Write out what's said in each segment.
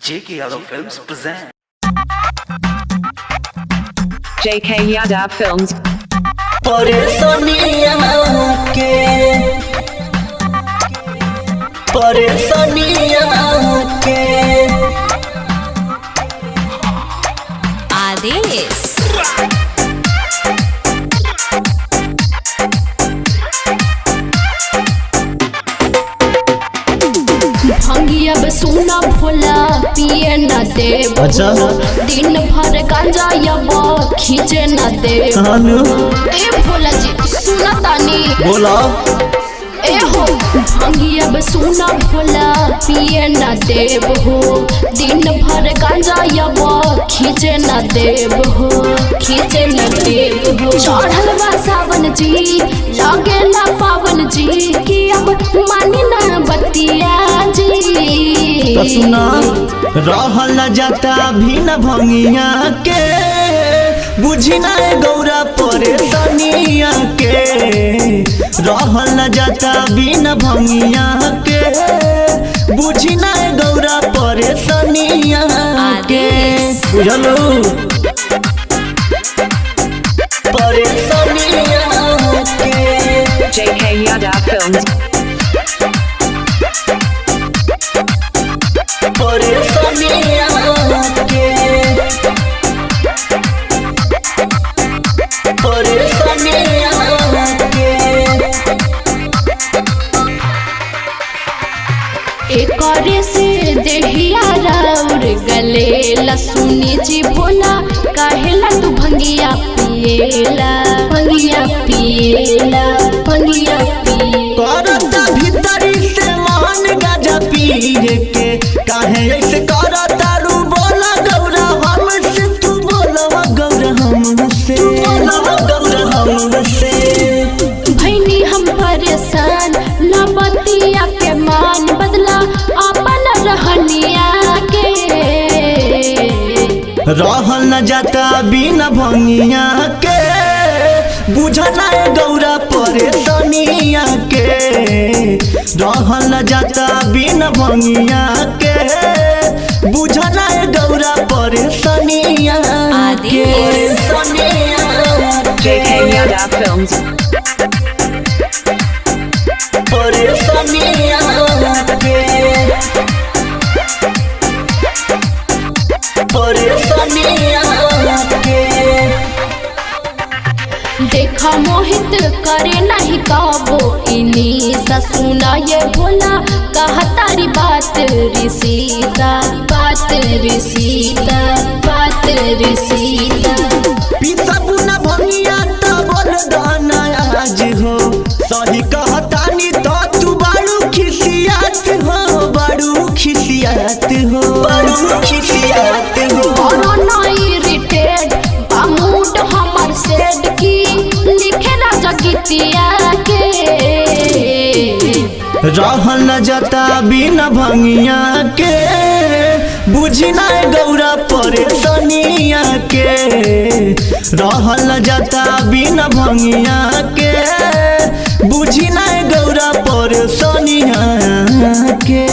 JK Yadav Films present JK Yadav Films. परेशानिया के आदेश भंगिया सुना भोला पिए न देव। अच्छा दिन भर गांजा यब खींचे न देव। ए भोला जी सुना तानी बोला ए हो भंगिया सुना भोला पिए न देव हो। दिन भर गांजा यब खींचे न देव हो। खींचे न देव हो। चढ़ल बा सावन जी लगे ना पावन जी कि अब मानी ना बतिया जी। तो सुना रहल न जाता भी न भंगिया के बुझी ना गौरा परेशानिया के। रहल न जाता भी न भंगिया के बुझी ना गौरा परेशानिया के। बुझलो परेशानिया के JK Yadav Films. परेशानिया के परेशानिया के एकरे से देहिया राउर गले लसुनी जी भोला काहेला तू भंगिया पिएला। भंगिया पिएला भंगिया पिए करता भीतरी से मान गाजा पिए के काहे ऐसे करता रू बोला गौरा हमसे तू बोला गौरा हमसे बोला गौरा हमसे। भैनी हम परेशान लबतिया के मान बदला अपन रहनिया के। रहल न जाता बिना भंगिया के बुझना गौरा परेशानिया के। रहल न जाता बिना भंगिया के बुझना गौरा परेशानिया के। JK Yadav Films. परेशानिया के परेशानिया के देखा मोहित करे नहीं काबो इनी ससुना ये भोला कहा तारी बात रिसीता। बात रिसीता बात रिसीता। पिसबू न भंगिया त बोल दाना आज हो। सही कहतानी तो तू बारू खिसियात हो बारू खिसियात हो बारू खिसियात हो। और नई रिटेड बामूड हमर सेड की लिखे राजा गीतिया के। रहल न जाता बिना भंगिया के बुझी ना गौरा परेशानिया के। रहल न जाता बिना भंगिया के बुझी ना गौरा परेशानिया के।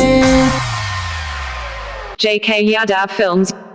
JK Yadav Films.